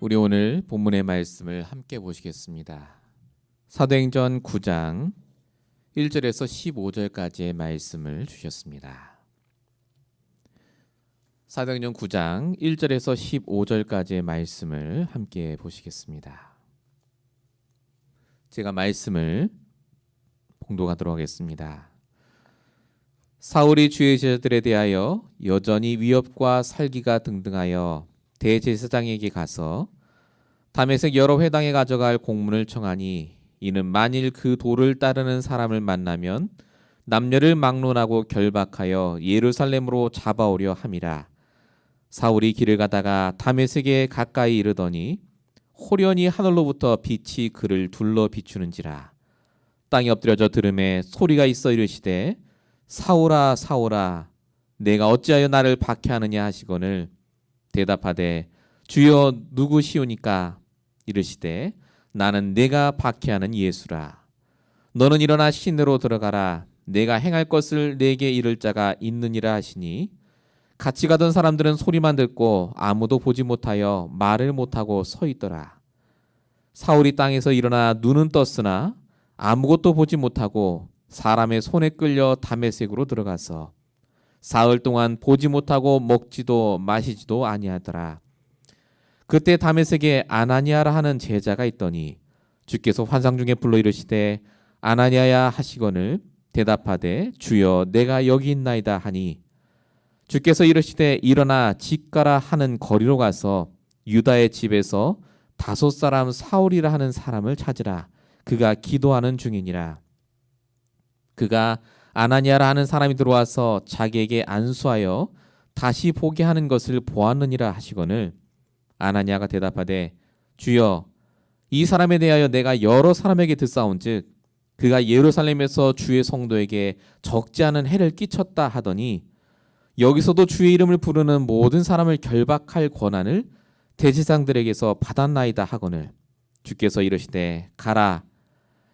우리 오늘 본문의 말씀을 함께 보시겠습니다. 사도행전 9장 1절에서 15절까지의 말씀을 주셨습니다. 사도행전 9장 1절에서 15절까지의 말씀을 함께 보시겠습니다. 제가 말씀을 봉독하도록 하겠습니다. 사울이 주의 제자들에 대하여 여전히 위협과 살기가 등등하여 대제사장에게 가서 다메섹 여러 회당에 가져갈 공문을 청하니 이는 만일 그 도를 따르는 사람을 만나면 남녀를 막론하고 결박하여 예루살렘으로 잡아오려 함이라. 사울이 길을 가다가 다메섹에 가까이 이르더니 호련히 하늘로부터 빛이 그를 둘러 비추는지라. 땅에 엎드려져 들음에 소리가 있어 이르시되 사울아 사울아 내가 어찌하여 나를 박해하느냐 하시거늘 대답하되 주여 누구시오니까 이르시되 나는 내가 박해하는 예수라. 너는 일어나 시내로 들어가라. 내가 행할 것을 내게 이를 자가 있느니라 하시니 같이 가던 사람들은 소리만 듣고 아무도 보지 못하여 말을 못하고 서 있더라. 사울이 땅에서 일어나 눈은 떴으나 아무것도 보지 못하고 사람의 손에 끌려 다메섹으로 들어가서 사흘 동안 보지 못하고 먹지도 마시지도 아니하더라. 그때 다메섹에 아나니아라 하는 제자가 있더니 주께서 환상 중에 불러 이르시되 아나니아야 하시거늘 대답하되 주여 내가 여기 있나이다 하니 주께서 이르시되 일어나 집 가라 하는 거리로 가서 유다의 집에서 5 사람 사울이라 하는 사람을 찾으라. 그가 기도하는 중이니라. 그가 아나니아라 하는 사람이 들어와서 자기에게 안수하여 다시 보게 하는 것을 보았느니라 하시거늘 아나니아가 대답하되 주여 이 사람에 대하여 내가 여러 사람에게 듣사온즉 그가 예루살렘에서 주의 성도에게 적지 않은 해를 끼쳤다 하더니 여기서도 주의 이름을 부르는 모든 사람을 결박할 권한을 대제사장들에게서 받았나이다 하거늘 주께서 이르시되 가라.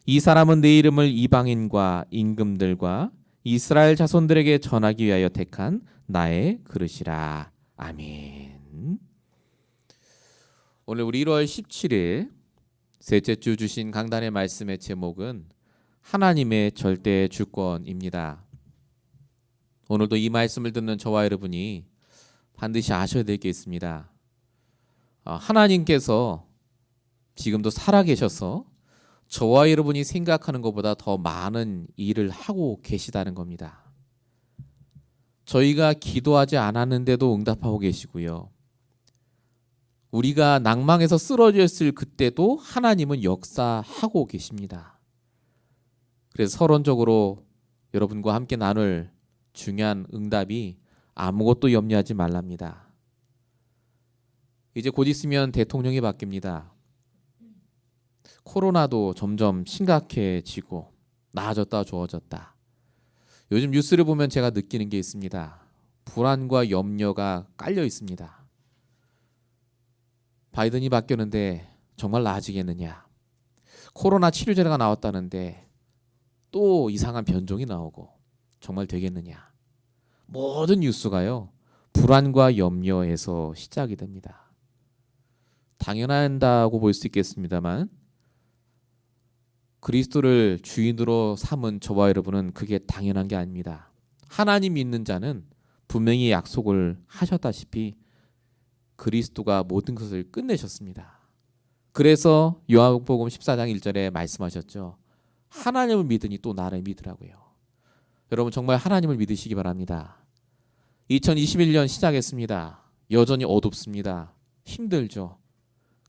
이 사람은 내 이름을 이방인과 임금들과 이스라엘 자손들에게 전하기 위하여 택한 나의 그릇이라. 아멘. 오늘 우리 1월 17일 셋째 주 주신 강단의 말씀의 제목은 하나님의 절대 주권입니다. 오늘도 이 말씀을 듣는 저와 여러분이 반드시 아셔야 될 게 있습니다. 하나님께서 지금도 살아계셔서 저와 여러분이 생각하는 것보다 더 많은 일을 하고 계시다는 겁니다. 저희가 기도하지 않았는데도 응답하고 계시고요. 우리가 낭망에서 쓰러졌을 그때도 하나님은 역사하고 계십니다. 그래서 서론적으로 여러분과 함께 나눌 중요한 응답이 아무것도 염려하지 말랍니다. 이제 곧 있으면 대통령이 바뀝니다. 코로나도 점점 심각해지고 나아졌다 좋아졌다. 요즘 뉴스를 보면 제가 느끼는 게 있습니다. 불안과 염려가 깔려 있습니다. 바이든이 바뀌었는데 정말 나아지겠느냐. 코로나 치료제가 나왔다는데 또 이상한 변종이 나오고 정말 되겠느냐. 모든 뉴스가요. 불안과 염려에서 시작이 됩니다. 당연하다고 볼 수 있겠습니다만 그리스도를 주인으로 삼은 저와 여러분은 그게 당연한 게 아닙니다. 하나님 믿는 자는 분명히 약속을 하셨다시피 그리스도가 모든 것을 끝내셨습니다. 그래서 요한복음 14장 1절에 말씀하셨죠. 하나님을 믿으니 또 나를 믿으라고요. 여러분 정말 하나님을 믿으시기 바랍니다. 2021년 시작했습니다. 여전히 어둡습니다. 힘들죠.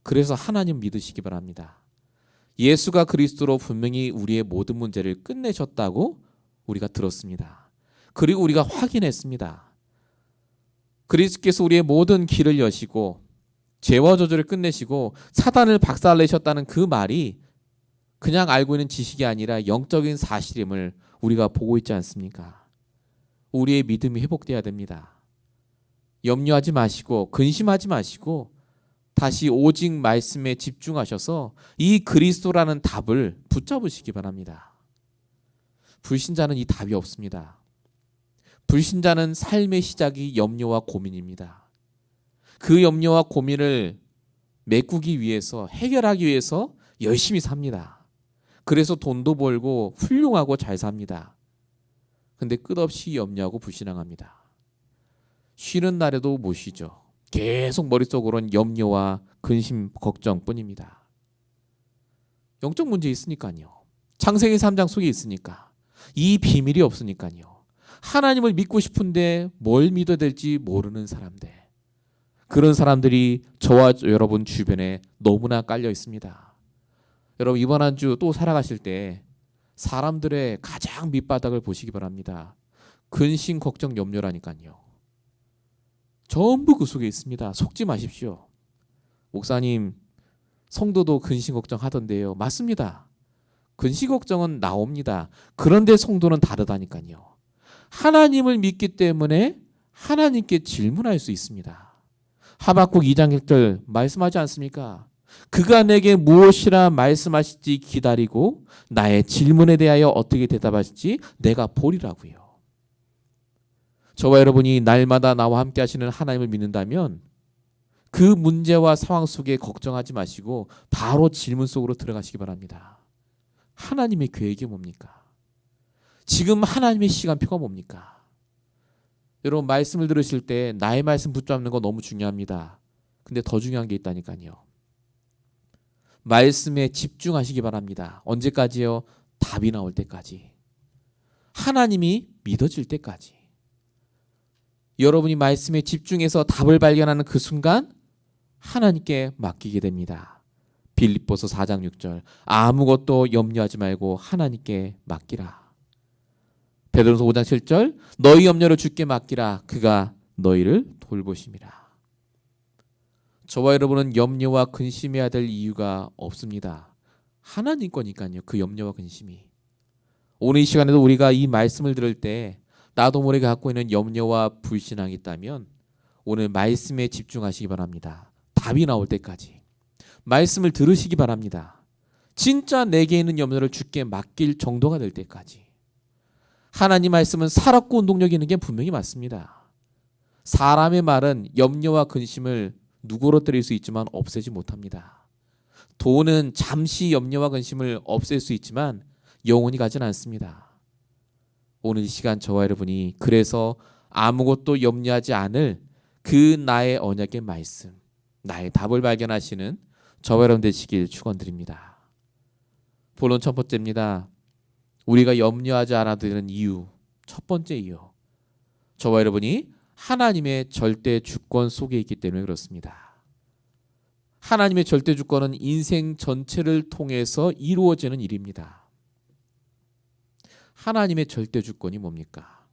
그래서 하나님 믿으시기 바랍니다. 예수가 그리스도로 분명히 우리의 모든 문제를 끝내셨다고 우리가 들었습니다. 그리고 우리가 확인했습니다. 그리스도께서 우리의 모든 길을 여시고 죄와 저주를 끝내시고 사단을 박살내셨다는 그 말이 그냥 알고 있는 지식이 아니라 영적인 사실임을 우리가 보고 있지 않습니까? 우리의 믿음이 회복돼야 됩니다. 염려하지 마시고 근심하지 마시고 다시 오직 말씀에 집중하셔서 이 그리스도라는 답을 붙잡으시기 바랍니다. 불신자는 이 답이 없습니다. 불신자는 삶의 시작이 염려와 고민입니다. 그 염려와 고민을 메꾸기 위해서, 해결하기 위해서 열심히 삽니다. 그래서 돈도 벌고 훌륭하고 잘 삽니다. 근데 끝없이 염려하고 불신앙합니다. 쉬는 날에도 못 쉬죠. 계속 머릿속으로는 염려와 근심, 걱정뿐입니다. 영적 문제 있으니까요. 창세기 3장 속에 있으니까. 이 비밀이 없으니까요. 하나님을 믿고 싶은데 뭘 믿어야 될지 모르는 사람들. 그런 사람들이 저와 여러분 주변에 너무나 깔려 있습니다. 여러분 이번 한 주 또 살아가실 때 사람들의 가장 밑바닥을 보시기 바랍니다. 근심, 걱정, 염려라니까요. 전부 그 속에 있습니다. 속지 마십시오. 목사님, 성도도 근심 걱정 하던데요. 맞습니다. 근심 걱정은 나옵니다. 그런데 성도는 다르다니까요. 하나님을 믿기 때문에 하나님께 질문할 수 있습니다. 하박국 2장 1절 말씀하지 않습니까? 그가 내게 무엇이라 말씀하실지 기다리고 나의 질문에 대하여 어떻게 대답하실지 내가 보리라고요. 저와 여러분이 날마다 나와 함께 하시는 하나님을 믿는다면 그 문제와 상황 속에 걱정하지 마시고 바로 질문 속으로 들어가시기 바랍니다. 하나님의 계획이 뭡니까? 지금 하나님의 시간표가 뭡니까? 여러분 말씀을 들으실 때 나의 말씀 붙잡는 거 너무 중요합니다. 근데 더 중요한 게 있다니까요. 말씀에 집중하시기 바랍니다. 언제까지요? 답이 나올 때까지. 하나님이 믿어질 때까지. 여러분이 말씀에 집중해서 답을 발견하는 그 순간 하나님께 맡기게 됩니다. 빌립보서 4장 6절 아무것도 염려하지 말고 하나님께 맡기라. 베드로서 5장 7절 너희 염려를 주께 맡기라. 그가 너희를 돌보심이라. 저와 여러분은 염려와 근심해야 될 이유가 없습니다. 하나님 거니까요. 그 염려와 근심이. 오늘 이 시간에도 우리가 이 말씀을 들을 때 나도 모르게 갖고 있는 염려와 불신앙이 있다면 오늘 말씀에 집중하시기 바랍니다. 답이 나올 때까지. 말씀을 들으시기 바랍니다. 진짜 내게 있는 염려를 주께 맡길 정도가 될 때까지. 하나님 말씀은 살았고 운동력이 있는 게 분명히 맞습니다. 사람의 말은 염려와 근심을 누그러뜨릴 수 있지만 없애지 못합니다. 돈은 잠시 염려와 근심을 없앨 수 있지만 영원히 가진 않습니다. 오늘 이 시간 저와 여러분이 그래서 아무것도 염려하지 않을 그 나의 언약의 말씀, 나의 답을 발견하시는 저와 여러분 되시길 축원드립니다. 본론 첫 번째입니다. 우리가 염려하지 않아도 되는 이유, 첫 번째 이유. 저와 여러분이 하나님의 절대 주권 속에 있기 때문에 그렇습니다. 하나님의 절대 주권은 인생 전체를 통해서 이루어지는 일입니다. 하나님의 절대 주권이 뭡니까?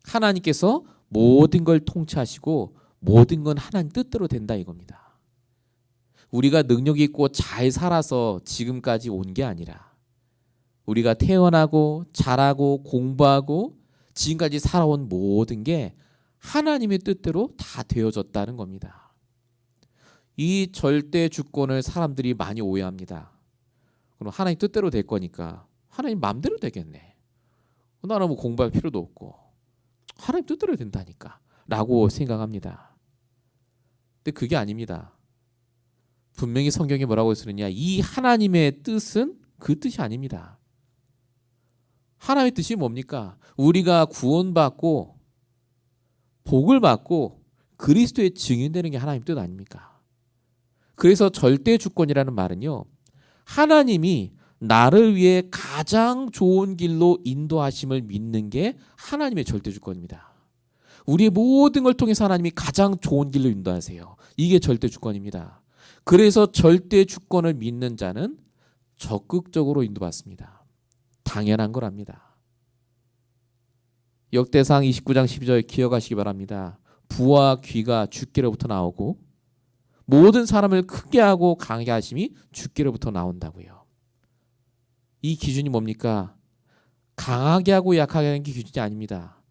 하나님께서 모든 걸 통치하시고 모든 건 하나님 뜻대로 된다 이겁니다. 우리가 능력 있고 잘 살아서 지금까지 온 게 아니라 우리가 태어나고 자라고 공부하고 지금까지 살아온 모든 게 하나님의 뜻대로 다 되어졌다는 겁니다. 이 절대 주권을 사람들이 많이 오해합니다. 그럼 하나님 뜻대로 될 거니까 하나님 마음대로 되겠네. 나는 뭐 공부할 필요도 없고 하나님 뜻대로 된다니까 라고 생각합니다. 근데 그게 아닙니다. 분명히 성경이 뭐라고 쓰느냐, 이 하나님의 뜻은 그 뜻이 아닙니다. 하나님의 뜻이 뭡니까? 우리가 구원받고 복을 받고 그리스도의 증인되는 게 하나님 뜻 아닙니까? 그래서 절대 주권이라는 말은요, 하나님이 나를 위해 가장 좋은 길로 인도하심을 믿는 게 하나님의 절대 주권입니다. 우리의 모든 걸 통해서 하나님이 가장 좋은 길로 인도하세요. 이게 절대 주권입니다. 그래서 절대 주권을 믿는 자는 적극적으로 인도받습니다. 당연한 거랍니다. 역대상 29장 12절 기억하시기 바랍니다. 부와 귀가 주께로부터 나오고 모든 사람을 크게 하고 강하게 하심이 주께로부터 나온다고요. 이 기준이 뭡니까? 강하게 하고 약하게 하는 게 기준이 아닙니다.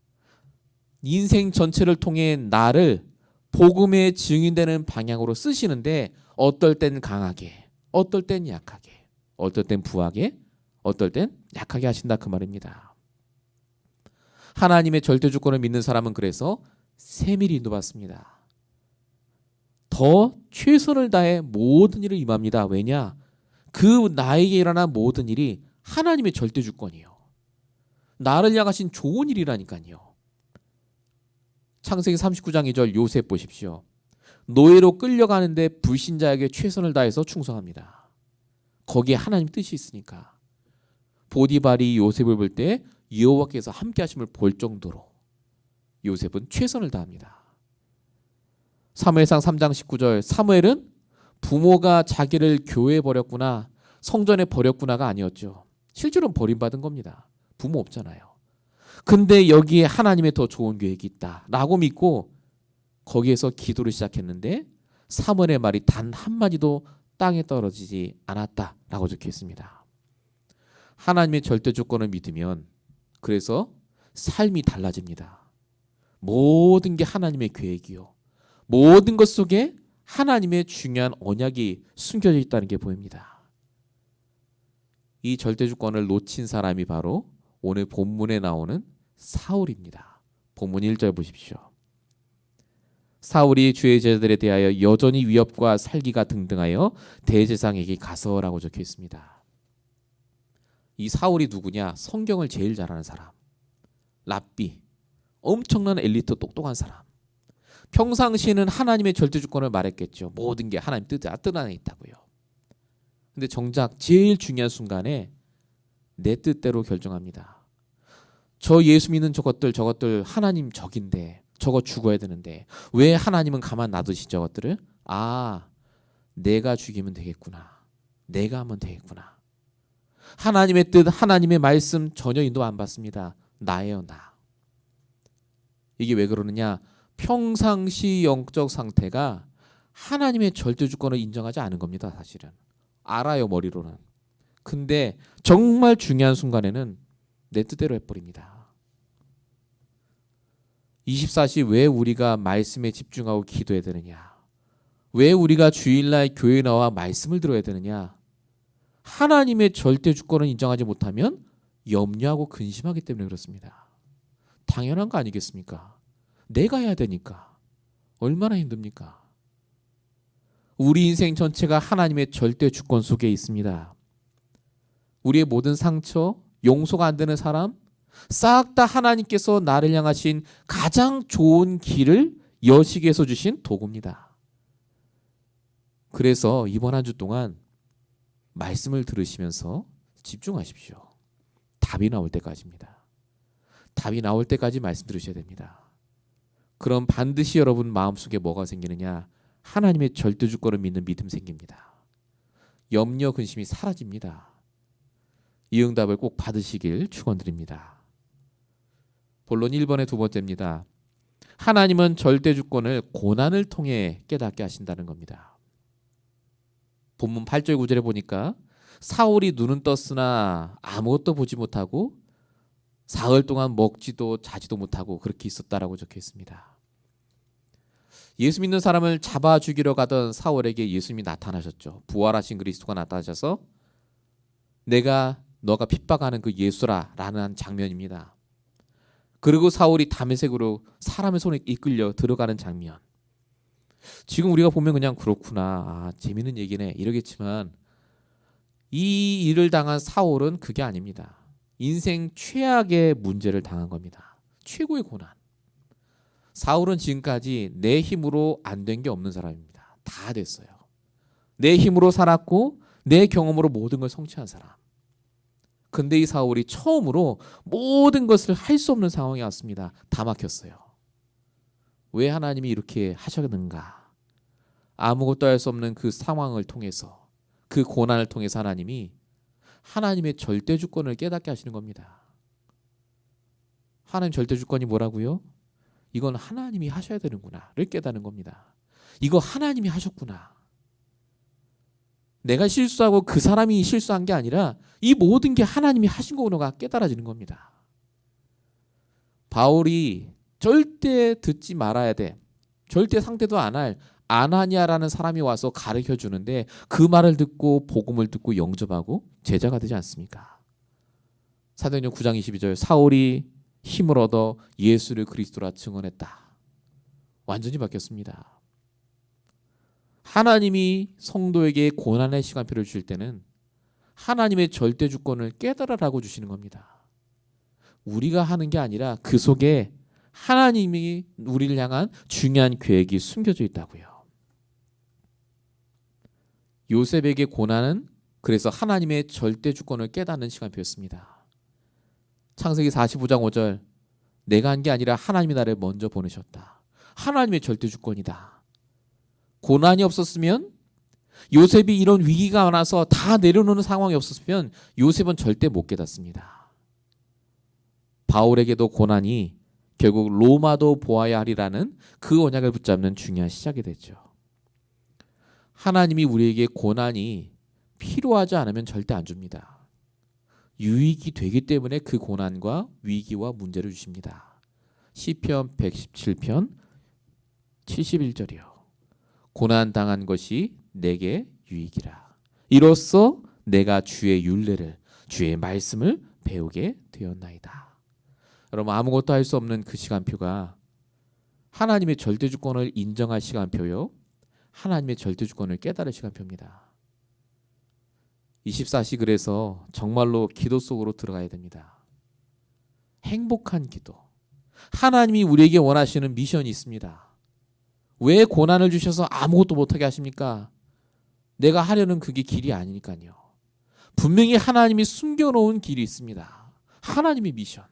인생 전체를 통해 나를 복음의 증인되는 방향으로 쓰시는데 어떨 땐 강하게, 어떨 땐 약하게, 어떨 땐 부하게, 어떨 땐 약하게 하신다 그 말입니다. 하나님의 절대 주권을 믿는 사람은 그래서 세밀히 인도받습니다. 더 최선을 다해 모든 일을 임합니다. 왜냐? 그 나에게 일어난 모든 일이 하나님의 절대 주권이에요. 나를 향하신 좋은 일이라니까요. 창세기 39장 2절 요셉 보십시오. 노예로 끌려가는데 불신자에게 최선을 다해서 충성합니다. 거기에 하나님 뜻이 있으니까. 보디발이 요셉을 볼 때 여호와께서 함께 하심을 볼 정도로 요셉은 최선을 다합니다. 사무엘상 3장 19절 사무엘은 부모가 자기를 교회에 버렸구나, 성전에 버렸구나가 아니었죠. 실제로는 버림받은 겁니다. 부모 없잖아요. 근데 여기에 하나님의 더 좋은 계획이 있다라고 믿고 거기에서 기도를 시작했는데 사무엘의 말이 단 한마디도 땅에 떨어지지 않았다라고 적혀 있습니다. 하나님의 절대 주권을 믿으면 그래서 삶이 달라집니다. 모든 게 하나님의 계획이요. 모든 것 속에 하나님의 중요한 언약이 숨겨져 있다는 게 보입니다. 이 절대 주권을 놓친 사람이 바로 오늘 본문에 나오는 사울입니다. 본문 1절 보십시오. 사울이 주의 제자들에 대하여 여전히 위협과 살기가 등등하여 대제사장에게 가서라고 적혀 있습니다. 이 사울이 누구냐? 성경을 제일 잘 아는 사람. 랍비. 엄청난 엘리트 똑똑한 사람. 평상시에는 하나님의 절대 주권을 말했겠죠. 모든 게 하나님 뜻 안에 있다고요. 근데 정작 제일 중요한 순간에 내 뜻대로 결정합니다. 저 예수 믿는 저것들 하나님 적인데 저거 죽어야 되는데 왜 하나님은 가만 놔두시 저것들을? 아, 내가 죽이면 되겠구나. 내가 하면 되겠구나. 하나님의 뜻, 하나님의 말씀 전혀 인도 안 받습니다. 나예요, 나. 이게 왜 그러느냐? 평상시 영적 상태가 하나님의 절대 주권을 인정하지 않은 겁니다. 사실은 알아요, 머리로는. 근데 정말 중요한 순간에는 내 뜻대로 해버립니다. 24시 왜 우리가 말씀에 집중하고 기도해야 되느냐? 왜 우리가 주일날 교회에 나와 말씀을 들어야 되느냐? 하나님의 절대 주권을 인정하지 못하면 염려하고 근심하기 때문에 그렇습니다. 당연한 거 아니겠습니까? 내가 해야 되니까. 얼마나 힘듭니까? 우리 인생 전체가 하나님의 절대 주권 속에 있습니다. 우리의 모든 상처, 용서가 안 되는 사람, 싹 다 하나님께서 나를 향하신 가장 좋은 길을 여시기에서 주신 도구입니다. 그래서 이번 한 주 동안 말씀을 들으시면서 집중하십시오. 답이 나올 때까지입니다. 답이 나올 때까지 말씀 들으셔야 됩니다. 그럼 반드시 여러분 마음속에 뭐가 생기느냐? 하나님의 절대 주권을 믿는 믿음 생깁니다. 염려, 근심이 사라집니다. 이 응답을 꼭 받으시길 축원드립니다. 본론 1번의 두 번째입니다. 하나님은 절대 주권을 고난을 통해 깨닫게 하신다는 겁니다. 본문 8절 9절에 보니까 사울이 눈은 떴으나 아무것도 보지 못하고 사흘 동안 먹지도 자지도 못하고 그렇게 있었다라고 적혀 있습니다. 예수 믿는 사람을 잡아 죽이러 가던 사울에게 예수님이 나타나셨죠. 부활하신 그리스도가 나타나셔서 너가 핍박하는 그 예수라라는 장면입니다. 그리고 사울이 다메섹으로 사람의 손에 이끌려 들어가는 장면. 지금 우리가 보면 그냥 그렇구나, 재밌는 얘기네 이러겠지만 이 일을 당한 사울은 그게 아닙니다. 인생 최악의 문제를 당한 겁니다. 최고의 고난. 사울은 지금까지 내 힘으로 안 된 게 없는 사람입니다. 다 됐어요. 내 힘으로 살았고 내 경험으로 모든 걸 성취한 사람. 근데 이 사울이 처음으로 모든 것을 할 수 없는 상황이 왔습니다. 다 막혔어요. 왜 하나님이 이렇게 하셨는가? 아무것도 할 수 없는 그 상황을 통해서, 그 고난을 통해서 하나님의 절대 주권을 깨닫게 하시는 겁니다. 하나님 절대 주권이 뭐라고요? 이건 하나님이 하셔야 되는구나를 깨닫는 겁니다. 이거 하나님이 하셨구나. 내가 실수하고 그 사람이 실수한 게 아니라 이 모든 게 하나님이 하신 거구나가 깨달아지는 겁니다. 바울이 절대 듣지 말아야 돼. 절대 상대도 안 할 아나니아라는 사람이 와서 가르쳐 주는데 그 말을 듣고 복음을 듣고 영접하고 제자가 되지 않습니까? 사도행전 9장 22절 사울이 힘을 얻어 예수를 그리스도라 증언했다. 완전히 바뀌었습니다. 하나님이 성도에게 고난의 시간표를 주실 때는 하나님의 절대 주권을 깨달으라고 주시는 겁니다. 우리가 하는 게 아니라 그 속에 하나님이 우리를 향한 중요한 계획이 숨겨져 있다고요. 요셉에게 고난은 그래서 하나님의 절대 주권을 깨닫는 시간표였습니다. 창세기 45장 5절, 내가 한 게 아니라 하나님이 나를 먼저 보내셨다. 하나님의 절대 주권이다. 고난이 없었으면, 요셉이 이런 위기가 많아서 다 내려놓는 상황이 없었으면 요셉은 절대 못 깨닫습니다. 바울에게도 고난이 결국 로마도 보아야 하리라는 그 언약을 붙잡는 중요한 시작이 됐죠. 하나님이 우리에게 고난이 필요하지 않으면 절대 안 줍니다. 유익이 되기 때문에 그 고난과 위기와 문제를 주십니다. 시편 117편 71절이요. 고난 당한 것이 내게 유익이라. 이로써 내가 주의 율례를, 주의 말씀을 배우게 되었나이다. 여러분, 아무것도 할 수 없는 그 시간표가 하나님의 절대 주권을 인정할 시간표요, 하나님의 절대 주권을 깨달을 시간표입니다. 24시 그래서 정말로 기도 속으로 들어가야 됩니다. 행복한 기도. 하나님이 우리에게 원하시는 미션이 있습니다. 왜 고난을 주셔서 아무것도 못하게 하십니까? 내가 하려는 그게 길이 아니니까요. 분명히 하나님이 숨겨놓은 길이 있습니다. 하나님의 미션.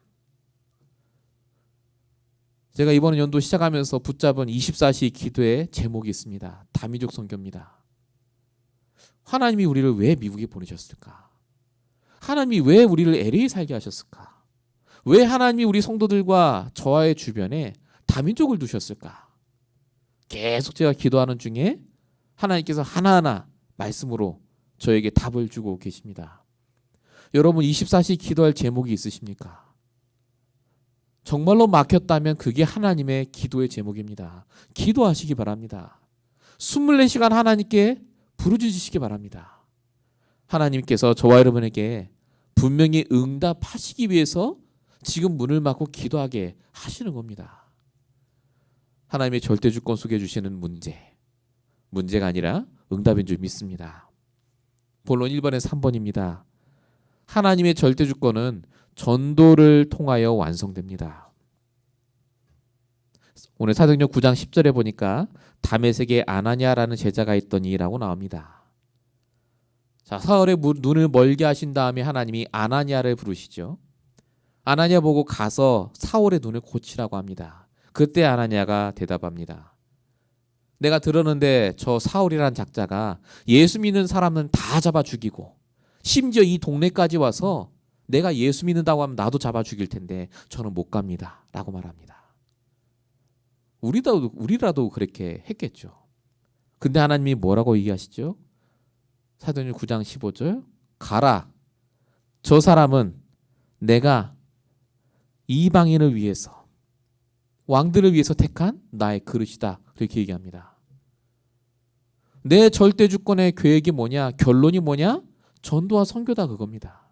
제가 이번 연도 시작하면서 붙잡은 24시 기도의 제목이 있습니다. 다민족 선교입니다. 하나님이 우리를 왜 미국에 보내셨을까? 하나님이 왜 우리를 LA에 살게 하셨을까? 왜 하나님이 우리 성도들과 저와의 주변에 다민족을 두셨을까? 계속 제가 기도하는 중에 하나님께서 하나하나 말씀으로 저에게 답을 주고 계십니다. 여러분, 24시 기도할 제목이 있으십니까? 정말로 막혔다면 그게 하나님의 기도의 제목입니다. 기도하시기 바랍니다. 24시간 하나님께 부르짖으시기 바랍니다. 하나님께서 저와 여러분에게 분명히 응답하시기 위해서 지금 문을 막고 기도하게 하시는 겁니다. 하나님의 절대 주권 속에 주시는 문제가 아니라 응답인 줄 믿습니다. 본론 1번에서 3번입니다. 하나님의 절대 주권은 전도를 통하여 완성됩니다. 오늘 사도행전 9장 10절에 보니까 다메섹에 아나니아라는 제자가 있더니라고 나옵니다. 자, 사울의 눈을 멀게 하신 다음에 하나님이 아나니아를 부르시죠. 아나니아 보고 가서 사울의 눈을 고치라고 합니다. 그때 아나니아가 대답합니다. 내가 들었는데 저 사울이라는 작자가 예수 믿는 사람은 다 잡아 죽이고 심지어 이 동네까지 와서 내가 예수 믿는다고 하면 나도 잡아 죽일 텐데 저는 못 갑니다 라고 말합니다. 우리라도 그렇게 했겠죠. 근데 하나님이 뭐라고 얘기하시죠? 사도행전 9장 15절, 가라. 저 사람은 내가 이방인을 위해서, 왕들을 위해서 택한 나의 그릇이다. 그렇게 얘기합니다. 내 절대 주권의 계획이 뭐냐? 결론이 뭐냐? 전도와 선교다, 그겁니다.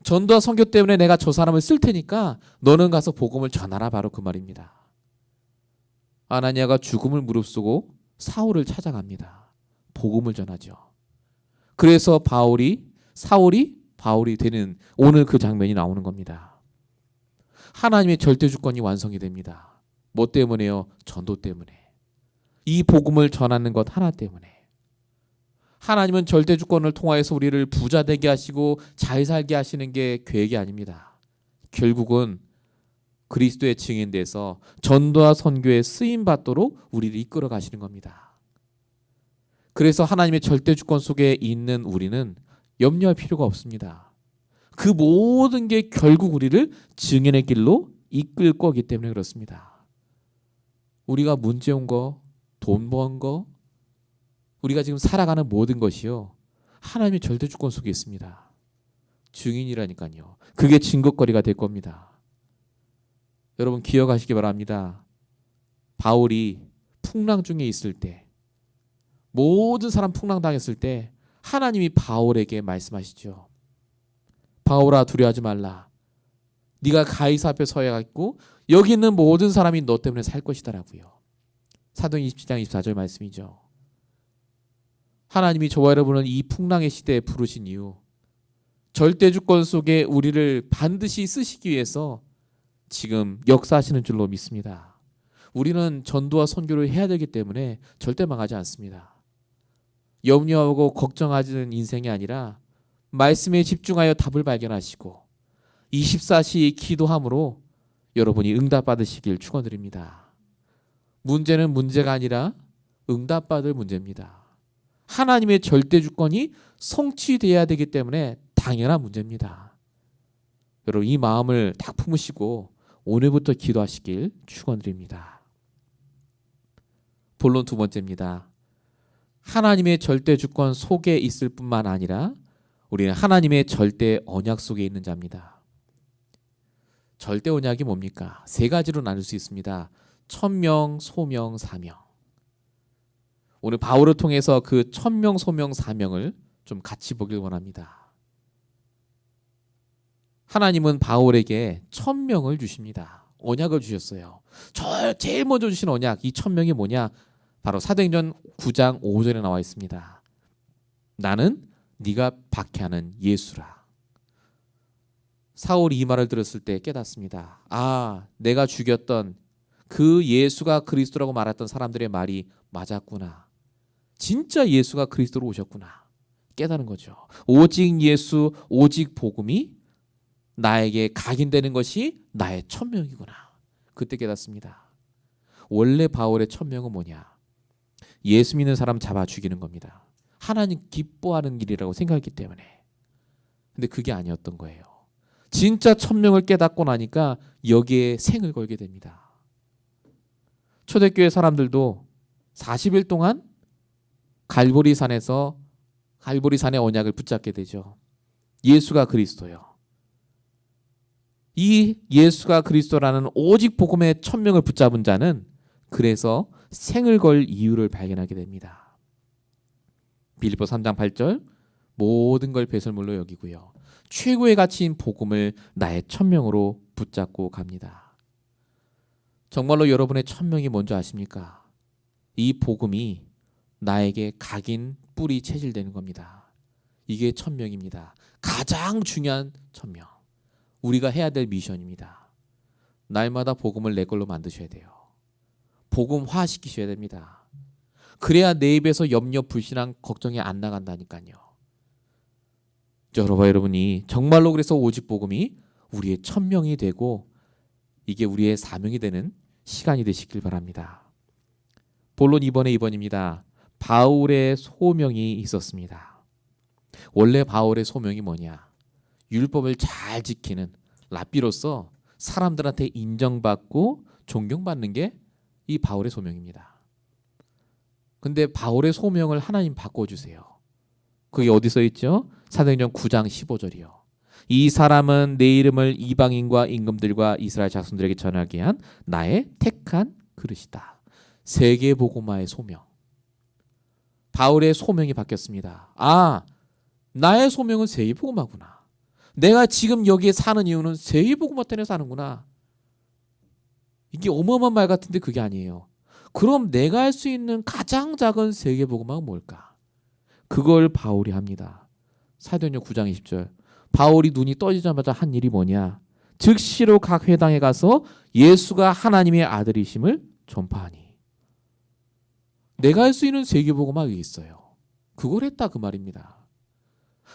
전도와 선교 때문에 내가 저 사람을 쓸 테니까 너는 가서 복음을 전하라, 바로 그 말입니다. 아나니아가 죽음을 무릅쓰고 사울을 찾아갑니다. 복음을 전하죠. 그래서 사울이 바울이 되는 오늘 그 장면이 나오는 겁니다. 하나님의 절대 주권이 완성이 됩니다. 뭐 때문에요? 전도 때문에. 이 복음을 전하는 것 하나 때문에. 하나님은 절대 주권을 통하여서 우리를 부자 되게 하시고 잘 살게 하시는 게 계획이 아닙니다. 결국은 그리스도의 증인돼서 전도와 선교에 쓰임 받도록 우리를 이끌어 가시는 겁니다. 그래서 하나님의 절대 주권 속에 있는 우리는 염려할 필요가 없습니다. 그 모든 게 결국 우리를 증인의 길로 이끌 거기 때문에 그렇습니다. 우리가 문제 온 거, 돈 번 거, 우리가 지금 살아가는 모든 것이요, 하나님의 절대 주권 속에 있습니다. 증인이라니까요. 그게 증거거리가 될 겁니다. 여러분 기억하시기 바랍니다. 바울이 풍랑 중에 있을 때, 모든 사람 풍랑 당했을 때 하나님이 바울에게 말씀하시죠. 바울아, 두려워하지 말라. 네가 가이사 앞에 서야 했고 여기 있는 모든 사람이 너 때문에 살 것이다라고요. 사도행전 27장 24절 말씀이죠. 하나님이 저와 여러분을 이 풍랑의 시대에 부르신 이유, 절대주권 속에 우리를 반드시 쓰시기 위해서 지금 역사하시는 줄로 믿습니다. 우리는 전도와 선교를 해야 되기 때문에 절대 망하지 않습니다. 염려하고 걱정하는 인생이 아니라 말씀에 집중하여 답을 발견하시고 24시 기도함으로 여러분이 응답받으시길 축원드립니다. 문제는 문제가 아니라 응답받을 문제입니다. 하나님의 절대주권이 성취되어야 되기 때문에 당연한 문제입니다. 여러분 이 마음을 딱 품으시고 오늘부터 기도하시길 축원드립니다. 본론 두 번째입니다. 하나님의 절대주권 속에 있을 뿐만 아니라 우리는 하나님의 절대 언약 속에 있는 자입니다. 절대 언약이 뭡니까? 세 가지로 나눌 수 있습니다. 천명, 소명, 사명. 오늘 바울을 통해서 그 천명, 소명, 사명을 좀 같이 보길 원합니다. 하나님은 바울에게 천명을 주십니다. 언약을 주셨어요. 제일 먼저 주신 언약, 이 천명이 뭐냐? 바로 사도행전 9장 5절에 나와 있습니다. 나는 네가 박해하는 예수라. 사울이 이 말을 들었을 때 깨닫습니다. 아, 내가 죽였던 그 예수가 그리스도라고 말했던 사람들의 말이 맞았구나. 진짜 예수가 그리스도로 오셨구나. 깨닫는 거죠. 오직 예수, 오직 복음이 나에게 각인되는 것이 나의 천명이구나. 그때 깨닫습니다. 원래 바울의 천명은 뭐냐? 예수 믿는 사람 잡아 죽이는 겁니다. 하나님 기뻐하는 일이라고 생각했기 때문에. 근데 그게 아니었던 거예요. 진짜 천명을 깨닫고 나니까 여기에 생을 걸게 됩니다. 초대교회 사람들도 40일 동안 갈보리산의 언약을 붙잡게 되죠. 예수가 그리스도요. 이 예수가 그리스도라는 오직 복음의 천명을 붙잡은 자는 그래서 생을 걸 이유를 발견하게 됩니다. 빌립보 3장 8절 모든 걸 배설물로 여기고요. 최고의 가치인 복음을 나의 천명으로 붙잡고 갑니다. 정말로 여러분의 천명이 뭔지 아십니까? 이 복음이 나에게 각인 뿌리 체질되는 겁니다. 이게 천명입니다. 가장 중요한 천명. 우리가 해야 될 미션입니다. 날마다 복음을 내 걸로 만드셔야 돼요. 복음화시키셔야 됩니다. 그래야 내 입에서 염려, 불신앙, 걱정이 안 나간다니까요. 여러분이 정말로 그래서 오직 복음이 우리의 천명이 되고 이게 우리의 사명이 되는 시간이 되시길 바랍니다. 본론 2번입니다. 바울의 소명이 있었습니다. 원래 바울의 소명이 뭐냐? 율법을 잘 지키는 랍비로서 사람들한테 인정받고 존경받는 게 이 바울의 소명입니다. 근데 바울의 소명을 하나님 바꿔주세요. 그게 어디 써 있죠? 사도행전 9장 15절이요. 이 사람은 내 이름을 이방인과 임금들과 이스라엘 자손들에게 전하게 한 나의 택한 그릇이다. 세계복음화의 소명. 바울의 소명이 바뀌었습니다. 아, 나의 소명은 세계복음화구나. 내가 지금 여기에 사는 이유는 세계복음화 때문에 사는구나. 이게 어마어마한 말 같은데 그게 아니에요. 그럼 내가 할 수 있는 가장 작은 세계복음화가 뭘까? 그걸 바울이 합니다. 사도행전 9장 20절. 바울이 눈이 떠지자마자 한 일이 뭐냐? 즉시로 각 회당에 가서 예수가 하나님의 아들이심을 전파하니. 내가 할 수 있는 세계복음화가 있어요. 그걸 했다 그 말입니다.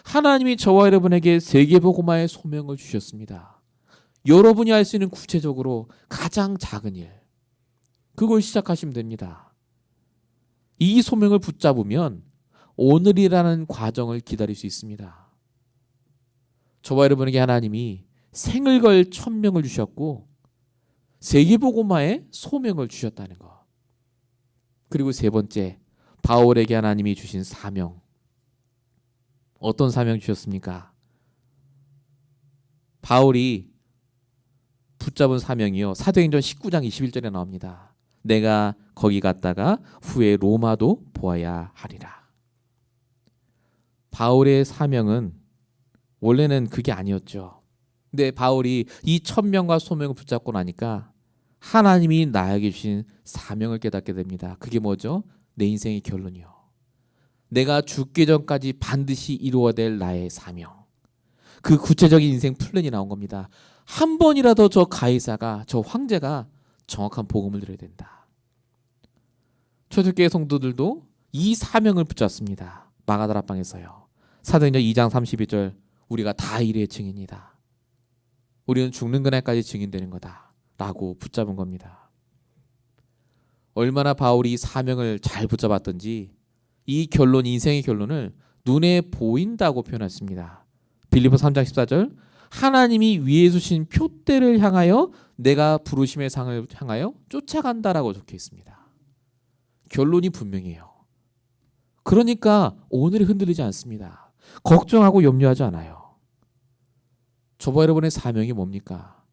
하나님이 저와 여러분에게 세계복음화의 소명을 주셨습니다. 여러분이 할 수 있는 구체적으로 가장 작은 일, 그걸 시작하시면 됩니다. 이 소명을 붙잡으면 오늘이라는 과정을 기다릴 수 있습니다. 저와 여러분에게 하나님이 생을 걸 천명을 주셨고 세계복음화의 소명을 주셨다는 것. 그리고 세 번째, 바울에게 하나님이 주신 사명. 어떤 사명 주셨습니까? 바울이 붙잡은 사명이요. 사도행전 19장 21절에 나옵니다. 내가 거기 갔다가 후에 로마도 보아야 하리라. 바울의 사명은 원래는 그게 아니었죠. 근데 바울이 이 천명과 소명을 붙잡고 나니까 하나님이 나에게 주신 사명을 깨닫게 됩니다. 그게 뭐죠? 내 인생의 결론이요. 내가 죽기 전까지 반드시 이루어야 될 나의 사명. 그 구체적인 인생 플랜이 나온 겁니다. 한 번이라도 저 가이사가, 저 황제가 정확한 복음을 드려야 된다. 초대교회 성도들도 이 사명을 붙잡습니다. 마가다락방에서요. 사도행전 2장 32절 우리가 다 이의 증인이다. 우리는 죽는 그날까지 증인되는 거다. 라고 붙잡은 겁니다. 얼마나 바울이 이 사명을 잘 붙잡았던지 이 결론, 인생의 결론을 눈에 보인다고 표현했습니다. 빌립보 3장 14절 하나님이 위에 두신 표대를 향하여 내가 부르심의 상을 향하여 쫓아간다라고 적혀 있습니다. 결론이 분명해요. 그러니까 오늘이 흔들리지 않습니다. 걱정하고 염려하지 않아요. 저와 여러분의 사명이 뭡니까?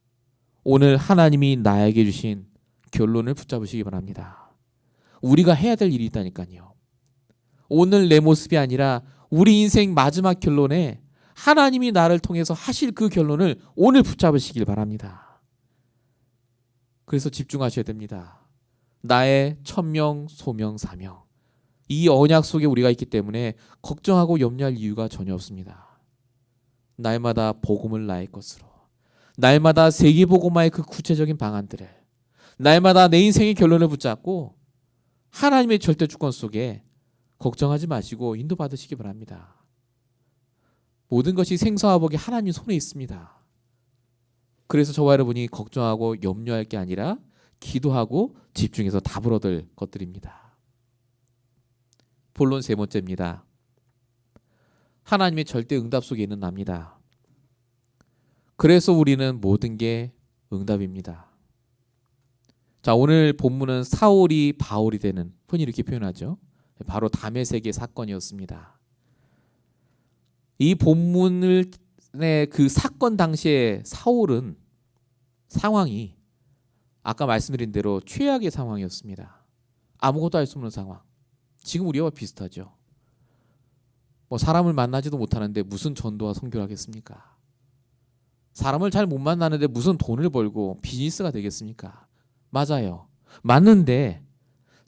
오늘 하나님이 나에게 주신 결론을 붙잡으시기 바랍니다. 우리가 해야 될 일이 있다니까요. 오늘 내 모습이 아니라 우리 인생 마지막 결론에 하나님이 나를 통해서 하실 그 결론을 오늘 붙잡으시길 바랍니다. 그래서 집중하셔야 됩니다. 나의 천명, 소명, 사명. 이 언약 속에 우리가 있기 때문에 걱정하고 염려할 이유가 전혀 없습니다. 날마다 복음을 나의 것으로, 날마다 세계복음화의 그 구체적인 방안들을, 날마다 내 인생의 결론을 붙잡고 하나님의 절대 주권 속에 걱정하지 마시고 인도받으시기 바랍니다. 모든 것이 생사와 복이 하나님 손에 있습니다. 그래서 저와 여러분이 걱정하고 염려할 게 아니라 기도하고 집중해서 답을 얻을 것들입니다. 본론 세 번째입니다. 하나님의 절대 응답 속에 있는 납니다. 그래서 우리는 모든 게 응답입니다. 자, 오늘 본문은 사울이 바울이 되는, 흔히 이렇게 표현하죠. 바로 다메섹의 사건이었습니다. 이 본문의 그 사건 당시에 사울은 상황이 아까 말씀드린 대로 최악의 상황이었습니다. 아무것도 할 수 없는 상황. 지금 우리와 비슷하죠. 뭐 사람을 만나지도 못하는데 무슨 전도와 선교를 하겠습니까? 사람을 잘 못 만나는데 무슨 돈을 벌고 비즈니스가 되겠습니까? 맞아요. 맞는데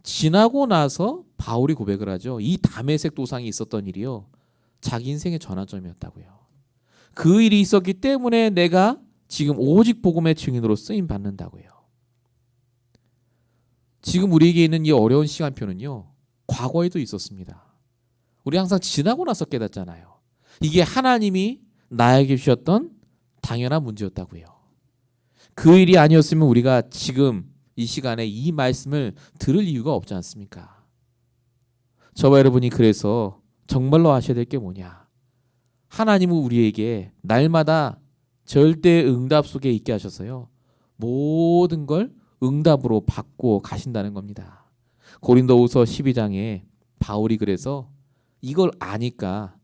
지나고 나서 바울이 고백을 하죠. 이 다메섹 도상이 있었던 일이요. 자기 인생의 전환점이었다고요. 그 일이 있었기 때문에 내가 지금 오직 복음의 증인으로 쓰임 받는다고요. 지금 우리에게 있는 이 어려운 시간표는요. 과거에도 있었습니다. 우리 항상 지나고 나서 깨닫잖아요. 이게 하나님이 나에게 주셨던 당연한 문제였다고요. 그 일이 아니었으면 우리가 지금 이 시간에 이 말씀을 들을 이유가 없지 않습니까? 저와 여러분이 그래서 정말로 아셔야 될 게 뭐냐? 하나님은 우리에게 날마다 절대 응답 속에 있게 하셔서요. 모든 걸 응답으로 받고 가신다는 겁니다. 고린도후서 12장에 바울이 그래서 이걸 아니까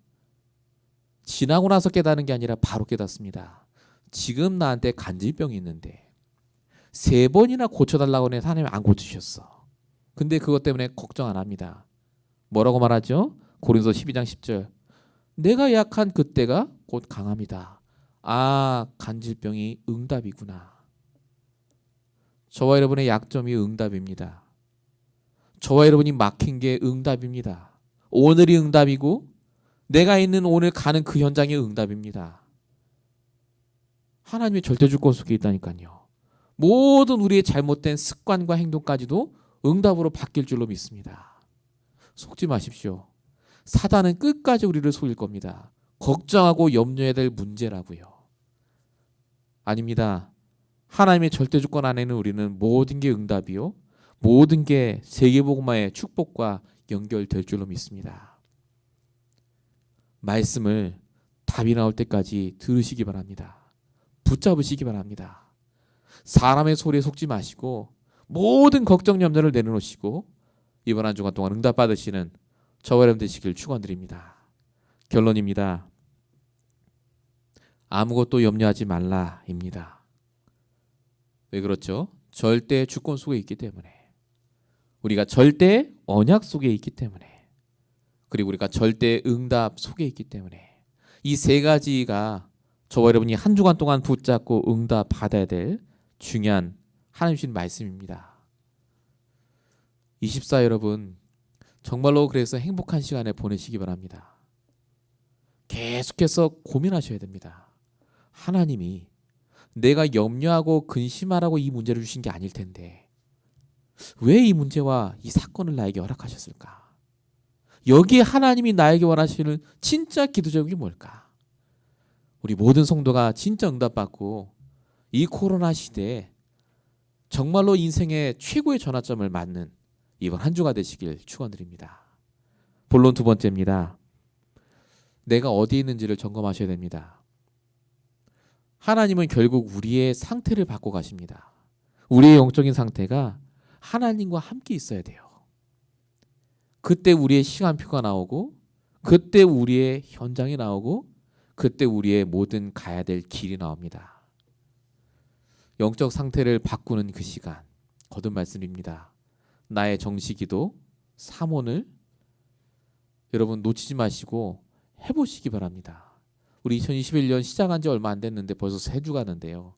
지나고 나서 깨닫는 게 아니라 바로 깨닫습니다. 지금 나한테 간질병이 있는데 3번이나 고쳐달라고 해서 하나님 안 고치셨어. 근데 그것 때문에 걱정 안 합니다. 뭐라고 말하죠? 고린도서 12장 10절. 내가 약한 그때가 곧 강합니다. 아, 간질병이 응답이구나. 저와 여러분의 약점이 응답입니다. 저와 여러분이 막힌 게 응답입니다. 오늘이 응답이고 내가 있는 오늘 가는 그 현장이 응답입니다. 하나님의 절대주권 속에 있다니까요. 모든 우리의 잘못된 습관과 행동까지도 응답으로 바뀔 줄로 믿습니다. 속지 마십시오. 사단은 끝까지 우리를 속일 겁니다. 걱정하고 염려해야 될 문제라고요. 아닙니다. 하나님의 절대주권 안에는 우리는 모든 게 응답이요. 모든 게 세계복음화의 축복과 연결될 줄로 믿습니다. 말씀을 답이 나올 때까지 들으시기 바랍니다. 붙잡으시기 바랍니다. 사람의 소리에 속지 마시고 모든 걱정 염려를 내려놓으시고 이번 한 주간 동안 응답 받으시는 저와 여러분 되시길 축원드립니다. 결론입니다. 아무것도 염려하지 말라입니다. 왜 그렇죠? 절대 주권 속에 있기 때문에, 우리가 절대 언약 속에 있기 때문에, 그리고 우리가 절대 응답 속에 있기 때문에, 이 세 가지가 저와 여러분이 한 주간 동안 붙잡고 응답 받아야 될 중요한 하나님 주신 말씀입니다. 24 여러분, 정말로 그래서 행복한 시간을 보내시기 바랍니다. 계속해서 고민하셔야 됩니다. 하나님이 내가 염려하고 근심하라고 이 문제를 주신 게 아닐 텐데 왜 이 문제와 이 사건을 나에게 허락하셨을까? 여기에 하나님이 나에게 원하시는 진짜 기도 제목이 뭘까? 우리 모든 성도가 진짜 응답받고 이 코로나 시대에 정말로 인생의 최고의 전환점을 맞는 이번 한 주가 되시길 축원드립니다. 본론 두 번째입니다. 내가 어디에 있는지를 점검하셔야 됩니다. 하나님은 결국 우리의 상태를 바꿔 가십니다. 우리의 영적인 상태가 하나님과 함께 있어야 돼요. 그때 우리의 시간표가 나오고, 그때 우리의 현장이 나오고, 그때 우리의 모든 가야 될 길이 나옵니다. 영적 상태를 바꾸는 그 시간, 거듭 말씀입니다. 나의 정식기도, 사모를 여러분 놓치지 마시고 해보시기 바랍니다. 우리 2021년 시작한 지 얼마 안 됐는데 벌써 3주 가는데요.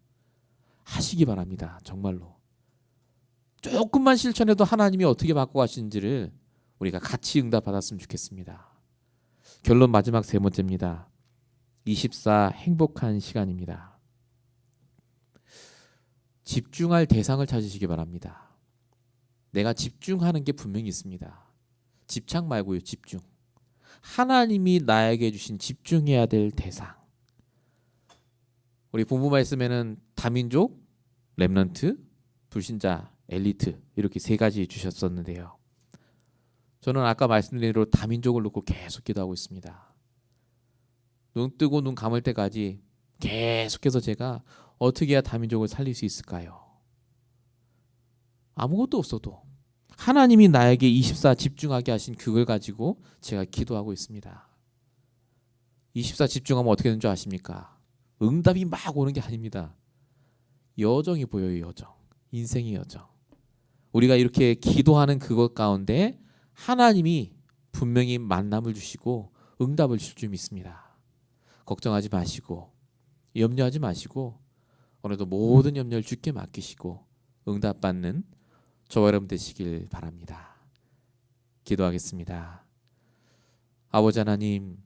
하시기 바랍니다. 정말로. 조금만 실천해도 하나님이 어떻게 바꿔가시는지를 우리가 같이 응답받았으면 좋겠습니다. 결론 마지막 세 번째입니다. 24 행복한 시간입니다. 집중할 대상을 찾으시기 바랍니다. 내가 집중하는 게 분명히 있습니다. 집착 말고요. 집중. 하나님이 나에게 주신 집중해야 될 대상. 우리 본부 말씀에는 다민족, 렘넌트, 불신자, 엘리트 이렇게 3가지 주셨었는데요. 저는 아까 말씀드린 대로 다민족을 놓고 계속 기도하고 있습니다. 눈 뜨고 눈 감을 때까지 계속해서 제가 어떻게 해야 다민족을 살릴 수 있을까요? 아무것도 없어도 하나님이 나에게 24 집중하게 하신 그걸 가지고 제가 기도하고 있습니다. 24 집중하면 어떻게 되는 줄 아십니까? 응답이 막 오는 게 아닙니다. 여정이 보여요. 여정. 인생의 여정. 우리가 이렇게 기도하는 그것 가운데 하나님이 분명히 만남을 주시고 응답을 주실 줄 믿습니다. 걱정하지 마시고 염려하지 마시고 오늘도 모든 염려를 주께 맡기시고 응답받는 저와 여러분 되시길 바랍니다. 기도하겠습니다. 아버지 하나님,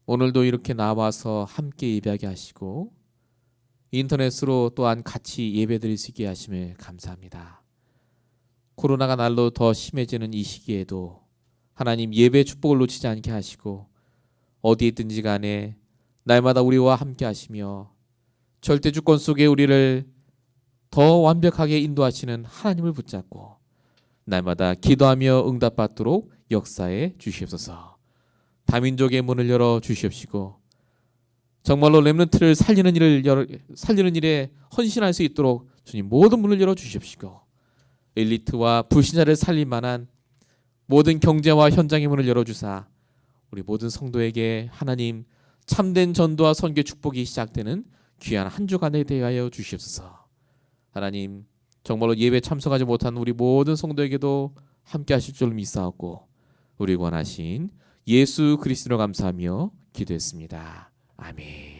오늘도 이렇게 나와서 함께 예배하게 하시고 인터넷으로 또한 같이 예배드릴 수 있게 하심을 감사합니다. 코로나가 날로 더 심해지는 이 시기에도 하나님 예배 축복을 놓치지 않게 하시고 어디에 있든지 간에 날마다 우리와 함께 하시며 절대 주권 속에 우리를 더 완벽하게 인도하시는 하나님을 붙잡고 날마다 기도하며 응답받도록 역사해 주시옵소서. 다민족의 문을 열어 주시옵시고 정말로 렘넌트를 살리는 일에 헌신할 수 있도록 주님 모든 문을 열어 주시옵시고 엘리트와 불신자를 살릴 만한 모든 경제와 현장의 문을 열어주사 우리 모든 성도에게 하나님 참된 전도와 선교 축복이 시작되는 귀한 한 주간에 대하여 주시옵소서. 하나님 정말로 예배 참석하지 못한 우리 모든 성도에게도 함께 하실 줄 믿사옵고 우리 원하신 예수 그리스도로 감사하며 기도했습니다. 아멘.